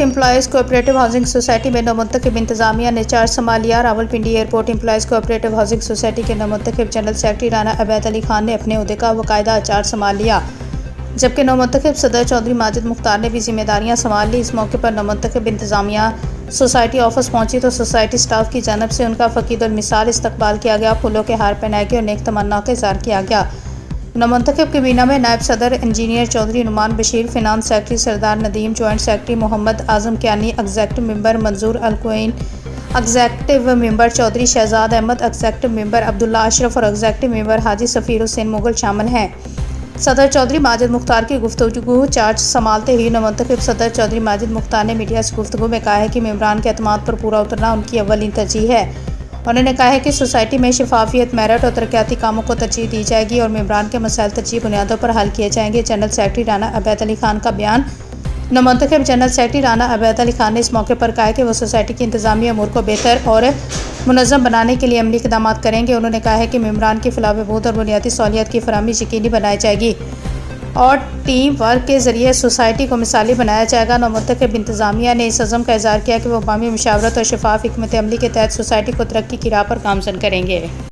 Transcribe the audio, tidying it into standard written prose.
Employees cooperative housing society میں نومنتخب انتظامیہ نے چارج سنبھال لیا۔ Rawalpindi airport employees cooperative housing society کے نومنتخب جنرل سیکرٹری رانا عبید علی خان نے اپنے عہدے کا باقاعدہ چارج سنبھال لیا، جبکہ نومنتخب صدر چودھری ماجد مختار نے بھی ذمہ داریاں سنبھال لی۔ اس موقع پر نومنتخب انتظامیہ سوسائٹی آفس پہنچی تو سوسائٹی سٹاف کی جانب سے ان کا فقید المثال استقبال کیا گیا، پھولوں کے ہار پہنائے گئے اور نیک تمناؤں کا اظہار کیا گیا۔ نومنتخب کابینہ میں نائب صدر engineer Chaudhry Nauman Bashir, finance secretary Sardar Nadeem, joint secretary Muhammad Azam Kiani, executive member Manzoor الکوئن، executive member Chaudhry Shahzad Ahmad, executive member Abdullah Ashraf اور ایگزیکٹو ممبر حاجی سفیر حسین مغل شامل ہیں۔ صدر چودھری ماجد مختار کی گفتگو چارج سنبھالتے ہی نومنتخب صدر چودھری ماجد مختار نے میڈیا سے گفتگو میں کہا ہے کہ ممبران کے اعتماد پر پورا اترنا ان کی اولین ترجیح ہے۔ انہوں نے کہا ہے کہ سوسائٹی میں شفافیت، میرٹ اور ترقیاتی کاموں کو ترجیح دی جائے گی اور ممبران کے مسائل ترجیحی بنیادوں پر حل کیے جائیں گے۔ جنرل سیکرٹری رانا عبید علی خان کا بیان۔ نومنتخب جنرل سیکرٹری رانا عبید علی خان نے اس موقع پر کہا کہ وہ سوسائٹی کی انتظامی امور کو بہتر اور منظم بنانے کے لیے عملی اقدامات کریں گے۔ انہوں نے کہا ہے کہ ممبران کی فلاح و بہبود اور بنیادی سہولیات کی فراہمی یقینی بنائی جائے گی اور ٹیم ورک کے ذریعے سوسائٹی کو مثالی بنایا جائے گا۔ نومنتخب انتظامیہ نے اس عزم کا اظہار کیا کہ وہ باہمی مشاورت اور شفاف حکمت عملی کے تحت سوسائٹی کو ترقی کی راہ پر گامزن کریں گے۔